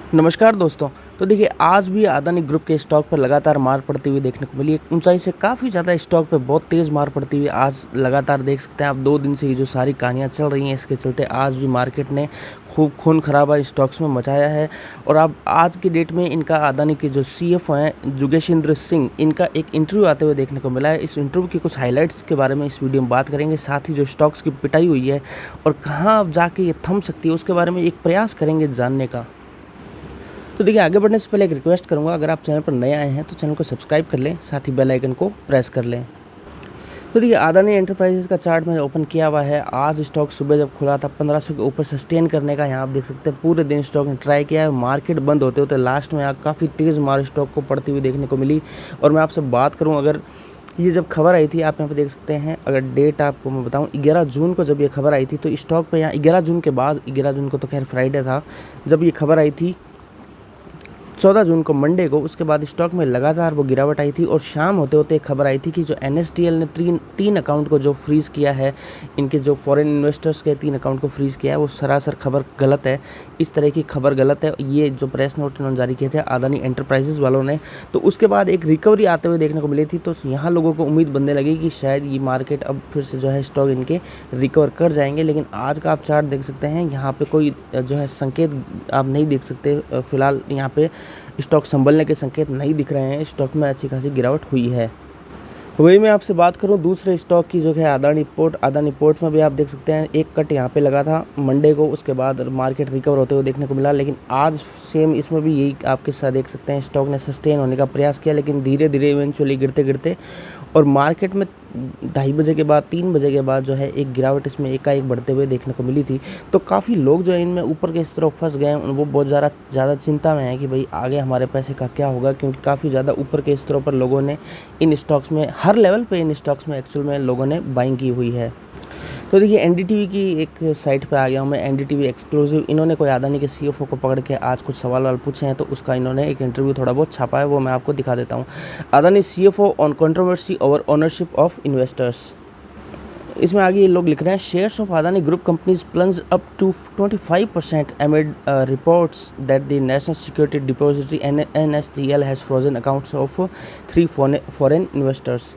नमस्कार दोस्तों। तो देखिए आज भी अदानी ग्रुप के स्टॉक पर लगातार मार पड़ती हुई देखने को मिली। एक ऊंचाई से काफ़ी ज़्यादा स्टॉक पे बहुत तेज़ मार पड़ती हुई आज लगातार देख सकते हैं आप। 2 दिन से ये जो सारी कहानियाँ चल रही हैं इसके चलते आज भी मार्केट ने खूब खून खराबा स्टॉक्स में मचाया है। और अब आज की डेट में इनका अदानी के जो CFO हैं जोगेशिंद्र सिंह, इनका एक इंटरव्यू आते हुए देखने को मिला है। इस इंटरव्यू की कुछ हाइलाइट्स के बारे में इस वीडियो में बात करेंगे, साथ ही जो स्टॉक्स की पिटाई हुई है और कहाँ अब जाके ये थम सकती है उसके बारे में एक प्रयास करेंगे जानने का। तो देखिए आगे बढ़ने से पहले एक रिक्वेस्ट करूंगा, अगर आप चैनल पर नए आए हैं तो चैनल को सब्सक्राइब कर लें, साथ ही बेल आइकन को प्रेस कर लें। तो देखिए अदानी एंटरप्राइजेस का चार्ट मैंने ओपन किया हुआ है। आज स्टॉक सुबह जब खुला था 1500 के ऊपर सस्टेन करने का, यहाँ आप देख सकते हैं पूरे दिन स्टॉक ने ट्राई किया है। मार्केट बंद होते होते लास्ट में काफ़ी तेज़ मार स्टॉक को पड़ती हुई देखने को मिली। और मैं आपसे बात करूँ, अगर ये जब खबर आई थी, आप यहाँ पे देख सकते हैं, अगर डेट आपको मैं बताऊं 11 जून को जब ये खबर आई थी तो स्टॉक पे यहाँ 11 जून के बाद, 11 जून को तो खैर फ्राइडे था जब ये खबर आई थी, 14 जून को मंडे को, उसके बाद स्टॉक में लगातार वो गिरावट आई थी। और शाम होते होते एक खबर आई थी कि जो NSDL ने तीन अकाउंट को जो फ्रीज़ किया है, इनके जो फॉरेन इन्वेस्टर्स के 3 अकाउंट को फ्रीज़ किया है, वो सरासर खबर गलत है। इस तरह की खबर गलत है। ये जो प्रेस नोट इन्होंने जारी किए थे अदानी एंटरप्राइजेस वालों ने, तो उसके बाद एक रिकवरी आते हुए देखने को मिली थी। तो यहाँ लोगों को उम्मीद बनने लगी कि शायद ये मार्केट अब फिर से जो है स्टॉक इनके रिकवर कर जाएंगे। लेकिन आज का आप चार्ट देख सकते हैं, यहाँ पे कोई जो है संकेत आप नहीं देख सकते। फिलहाल यहाँ पे स्टॉक संभलने के संकेत नहीं दिख रहे हैं। स्टॉक में अच्छी खासी गिरावट हुई है। वही मैं आपसे बात करूं दूसरे स्टॉक की, जो है अदानी पोर्ट में भी आप देख सकते हैं एक कट यहाँ पे लगा था मंडे को, उसके बाद मार्केट रिकवर होते हुए देखने को मिला। लेकिन आज सेम इसमें भी यही आपके साथ देख सकते हैं, स्टॉक ने सस्टेन होने का प्रयास किया, लेकिन धीरे धीरे इवेंचुअली गिरते गिरते और मार्केट में 2:30 बजे के बाद 3 बजे के बाद जो है एक गिरावट इसमें एकाएक बढ़ते हुए देखने को मिली थी। तो काफ़ी लोग जो है इनमें ऊपर के स्तरों फंस गए हैं, वो बहुत ज़्यादा चिंता में हैं कि भाई आगे हमारे पैसे का क्या होगा, क्योंकि काफ़ी ज़्यादा ऊपर के स्तरों पर लोगों ने इन स्टॉक्स में, हर लेवल पे इन स्टॉक्स में एक्चुअल में लोगों ने बाइंग की हुई है। तो देखिए NDTV की एक साइट पे आ गया हूँ मैं, NDTV एक्सक्लूसिव। इन्होंने कोई अदानी के CFO को पकड़ के आज कुछ सवाल पूछे हैं, तो उसका इन्होंने एक इंटरव्यू थोड़ा बहुत छापा है, वो मैं आपको दिखा देता हूँ। Adani CFO on controversy over ownership of investors. इसमें आगे ये लोग लिख रहे हैं, shares of Adani group companies plunge up to 25% amid reports that the National Security Depository NSDL has frozen accounts of 3 foreign investors।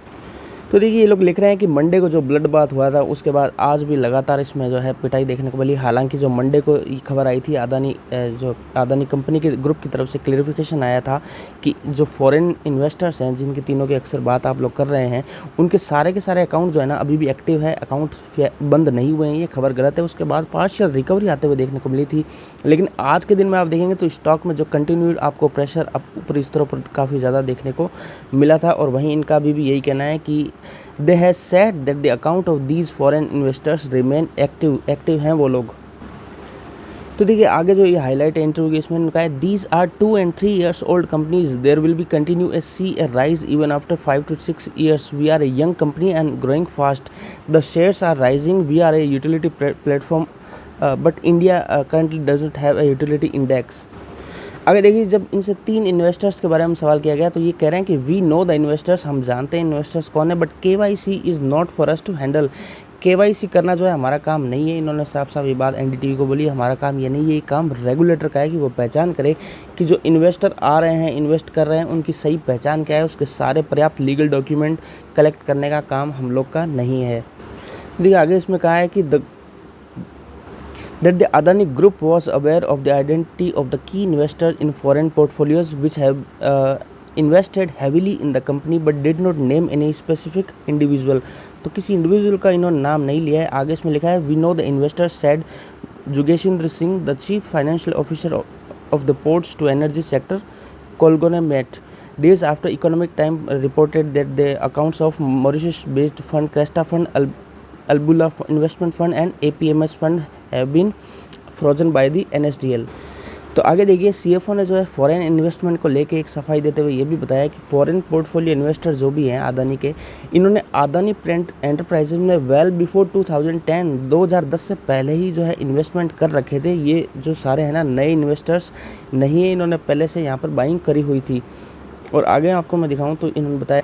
तो देखिए ये लोग लिख रहे हैं कि मंडे को जो ब्लड बाथ हुआ था उसके बाद आज भी लगातार इसमें जो है पिटाई देखने को मिली। हालांकि जो मंडे को ये खबर आई थी जो अदानी कंपनी के ग्रुप की तरफ से क्लेरिफिकेशन आया था कि जो फॉरेन इन्वेस्टर्स हैं, जिनकी तीनों की अक्सर बात आप लोग कर रहे हैं, उनके सारे के सारे अकाउंट जो है ना अभी भी एक्टिव है, अकाउंट बंद नहीं हुए हैं। ये खबर गलत है। उसके बाद पार्शियल रिकवरी आते हुए देखने को मिली थी। लेकिन आज के दिन में आप देखेंगे तो स्टॉक में जो कंटिन्यूड आपको प्रेशर ऊपरी स्तरों पर काफ़ी ज़्यादा देखने को मिला था। और वहीं इनका भी यही कहना है कि they have said that the account of these foreign investors remain active हैं वो लोग। तो देखिए आगे जो ये हाईलाइट है इंटरव्यू इसमें उनका है, these are 2 and 3 years old companies, there will be continue to see a rise even after 5 to 6 years, we are a young company and growing fast, the shares are rising, we are a utility platform, but India currently doesn't have a utility index। आगे देखिए जब इनसे 3 investors के बारे में सवाल किया गया तो ये कह रहे हैं कि वी नो द इन्वेस्टर्स, हम जानते हैं इन्वेस्टर्स कौन है, but KYC is not for us to handle. KYC करना जो है हमारा काम नहीं है। इन्होंने साफ साफ ये बात NDTV को बोली, हमारा काम ये नहीं है, ये काम रेगुलेटर का है कि वो पहचान करे कि जो इन्वेस्टर आ रहे हैं, इन्वेस्ट कर रहे हैं, उनकी सही पहचान क्या है, उसके सारे पर्याप्त लीगल डॉक्यूमेंट कलेक्ट करने का काम हम लोग का नहीं है। देखिए आगे इसमें कहा है कि that the Adani Group was aware of the identity of the key investors in foreign portfolios which have invested heavily in the company but did not name any specific individual। तो किसी इंडिविजुअल का इन्होंने नाम नहीं लिया है। आगे इसमें लिखा है, we know the investors said Jugeshinder Singh the chief financial officer of the ports to energy sector conglomerate days after Economic Times reported that the accounts of Mauritius based fund Cresta Fund, Albula Investment Fund and APMS Fund have been frozen by the NSDL। तो आगे देखिए CFO ने जो है foreign investment को लेके एक सफाई देते हुए ये भी बताया कि फॉरेन पोर्टफोलियो इन्वेस्टर जो भी हैं अदानी के, इन्होंने अदानी प्रिंट एंटरप्राइजेज में वेल बिफोर 2010 से पहले ही जो है इन्वेस्टमेंट कर रखे थे। ये जो सारे हैं ना नए इन्वेस्टर्स नहीं है, इन्होंने पहले से यहाँ पर बाइंग करी हुई थी। और आगे आपको मैं दिखाऊं तो इन्होंने बताया,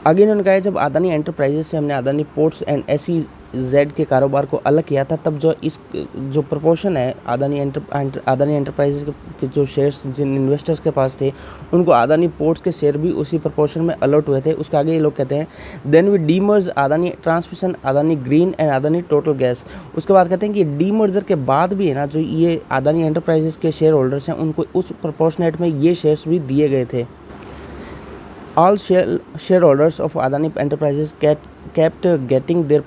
आगे इन्होंने कहा जब अदानी एंटरप्राइजेस से हमने अदानी पोर्ट्स एंड ऐसी जेड के कारोबार को अलग किया था, तब जो इस जो प्रपोर्शन है अदानी एंटरप्राइजेज़ के जो शेयर्स जिन इन्वेस्टर्स के पास थे, उनको अदानी पोर्ट्स के शेयर भी उसी प्रपोर्शन में अलॉट हुए थे। उसके आगे ये लोग कहते हैं then we demerge Adani transmission, Adani green and Adani total gas. उसके बाद कहते हैं कि डीमर्जर के बाद भी है ना, जो ये अदानी एंटरप्राइजेज़ के शेयर होल्डर्स हैं, उनको उस प्रपोर्शनेट में ये शेयर्स भी दिए गए थे। All shareholders of Adani Enterprises kept getting their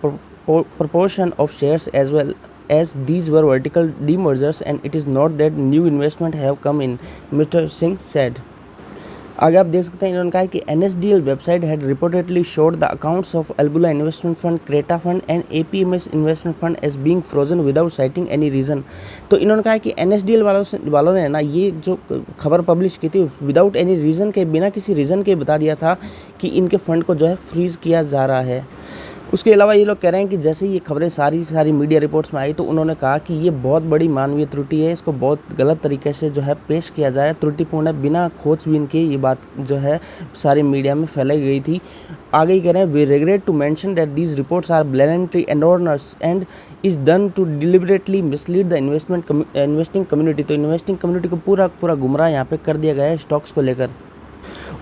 proportion of shares as well, as these were vertical demergers and it is not that new investment have come in, Mr. Singh said. आगे आप देख सकते हैं इन्होंने कहा कि NSDL website had reportedly showed the accounts of Albula investment fund, Cresta fund and APMS investment fund as being frozen without citing any reason. तो इन्होंने कहा कि NSDL वालों ने ना ये जो खबर पब्लिश की थी विदाउट एनी रीज़न के, बिना किसी रीज़न के बता दिया था कि इनके फ़ंड को जो है फ्रीज़ किया जा रहा है। उसके अलावा ये लोग कह रहे हैं कि जैसे ये खबरें सारी मीडिया रिपोर्ट्स में आई तो उन्होंने कहा कि ये बहुत बड़ी मानवीय त्रुटि है, इसको बहुत गलत तरीके से जो है पेश किया जा रहा है, त्रुटिपूर्ण है, बिना खोजबीन के ये बात जो है सारी मीडिया में फैलाई गई थी। आगे ही कह रहे हैं we regret to mention that these reports are blatantly erroneous and is done to deliberately mislead the investing community. तो इन्वेस्टिंग कम्युनिटी को पूरा गुमराह यहाँ पे कर दिया गया है स्टॉक्स को लेकर।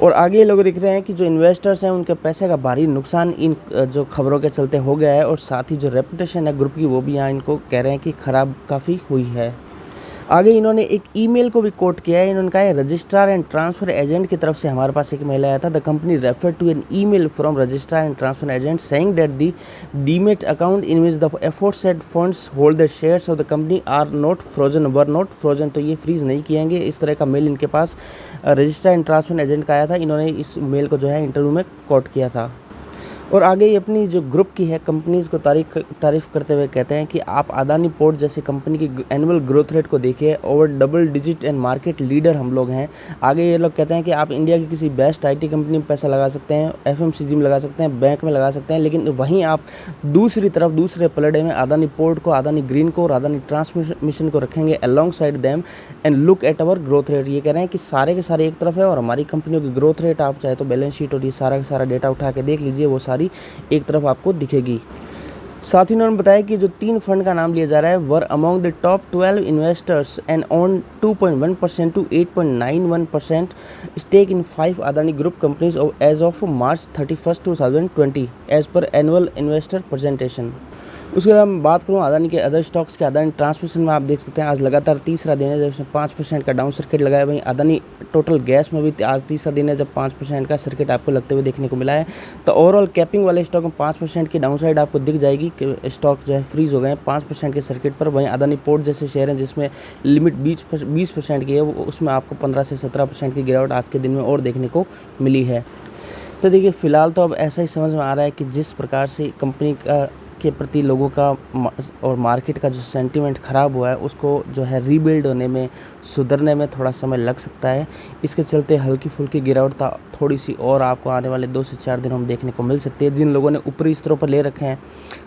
और आगे लोग लिख रहे हैं कि जो इन्वेस्टर्स हैं उनके पैसे का भारी नुकसान इन जो खबरों के चलते हो गया है, और साथ ही जो रेपुटेशन है ग्रुप की वो भी यहाँ इनको कह रहे हैं कि ख़राब काफ़ी हुई है। आगे इन्होंने एक ईमेल को भी कोट किया है। इन्होंने कहा है रजिस्ट्रार एंड ट्रांसफ़र एजेंट की तरफ से हमारे पास एक मेल आया था। The company refer to an email from registrar and transfer agent saying that the demat account in which the aforesaid funds hold the shares of the company are not frozen, were not frozen. तो ये fridge नहीं किएंगे, इस तरह का mail इनके पास registrar and transfer agent का आया था। इन्होंने इस मेल को जो है इंटरव्यू में कोट किया था। और आगे ये अपनी जो ग्रुप की है कंपनीज़ को तारीफ़ करते हुए कहते हैं कि आप अदानी पोर्ट जैसी कंपनी की एनुअल ग्रोथ रेट को देखिए, over double digit and market leader हम लोग हैं। आगे ये लोग कहते हैं कि आप इंडिया की किसी बेस्ट IT कंपनी में पैसा लगा सकते हैं, FMCG में लगा सकते हैं, बैंक में लगा सकते हैं, लेकिन वहीं आप दूसरी तरफ दूसरे पलड़े में अदानी पोर्ट को, अदानी ग्रीन को और अदानी ट्रांसमिशन को रखेंगे along side them and look at our growth rate. ये कह रहे हैं कि सारे के सारे एक तरफ है और हमारी कंपनियों की ग्रोथ रेट आप चाहे तो बैलेंस शीट और ये सारा का सारा डेटा उठा के देख लीजिए, वो एक तरफ आपको दिखेगी। साथ ही उन्होंने बताया कि जो 3 फंड का नाम लिया जा रहा है were among the top 12 investors and own 2.1% to 8.91% stake in 5 Adani group companies as of March 31, 2020 as per annual investor presentation. उसके बाद हम बात करूँ अदानी के अदर स्टॉक्स के। अदानी ट्रांसमिशन में आप देख सकते हैं आज लगातार तीसरा दिन है जब इसमें 5% का डाउन सर्किट लगाया। वहीं अदानी टोटल गैस में भी आज तीसरा दिन है जब 5% का सर्किट आपको लगते हुए देखने को मिला है। तो ओवरऑल कैपिंग वाले स्टॉक में 5% की डाउन साइड आपको दिख जाएगी कि स्टॉक जो है फ्रीज हो गए हैं 5% के सर्किट पर। वहीं अदानी पोर्ट जैसे शेयर हैं जिसमें लिमिट 20% की है, उसमें आपको 15 से 17% की गिरावट आज के दिन में और देखने को मिली है। तो देखिए फ़िलहाल तो अब ऐसा ही समझ में आ रहा है कि जिस प्रकार से कंपनी के प्रति लोगों का और मार्केट का जो सेंटीमेंट ख़राब हुआ है उसको जो है रीबिल्ड होने में, सुधरने में थोड़ा समय लग सकता है। इसके चलते हल्की फुल्की गिरावट थोड़ी सी और आपको आने वाले 2 से 4 दिनों में देखने को मिल सकती है। जिन लोगों ने ऊपरी स्तरों पर ले रखे हैं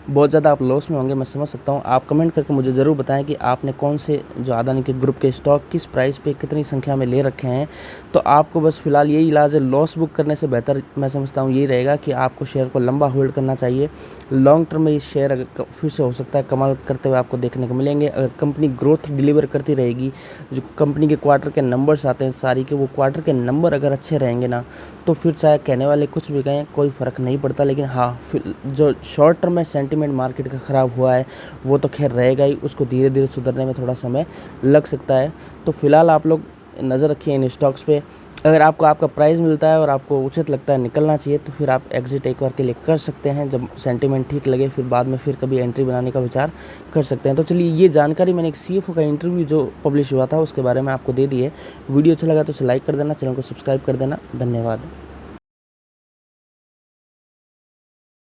बहुत ज़्यादा आप लॉस में होंगे, मैं समझ सकता हूँ। आप कमेंट करके मुझे ज़रूर बताएं कि आपने कौन से जो अदानी के ग्रुप के स्टॉक किस प्राइस पे कितनी संख्या में ले रखे हैं। तो आपको बस फिलहाल यही इलाज है, लॉस बुक करने से बेहतर मैं समझता हूँ यही रहेगा कि आपको शेयर को लंबा होल्ड करना चाहिए। लॉन्ग टर्म में ये शेयर अगर फिर से हो सकता है कमाल करते हुए आपको देखने को मिलेंगे। अगर कंपनी ग्रोथ डिलीवर करती रहेगी, जो कंपनी के क्वार्टर के नंबर्स आते हैं सारी के, वो क्वार्टर के नंबर अगर अच्छे रहेंगे ना तो फिर चाहे कहने वाले कुछ भी कहें कोई फ़र्क नहीं पड़ता। लेकिन हाँ, फिर जो शॉर्ट टर्म में सेंटीमेंट मार्केट का ख़राब हुआ है वो तो खैर रहेगा ही, उसको धीरे धीरे सुधरने में थोड़ा समय लग सकता है। तो फिलहाल आप लोग नज़र रखिए इन स्टॉक्स पे। अगर आपको आपका प्राइस मिलता है और आपको उचित लगता है निकलना चाहिए तो फिर आप एग्जिट एक बार के लिए कर सकते हैं। जब सेंटीमेंट ठीक लगे फिर बाद में फिर कभी एंट्री बनाने का विचार कर सकते हैं। तो चलिए, ये जानकारी मैंने एक CFO का इंटरव्यू जो पब्लिश हुआ था उसके बारे में आपको दे दी है। वीडियो अच्छा लगा तो उसे लाइक कर देना, चैनल को सब्सक्राइब कर देना। धन्यवाद।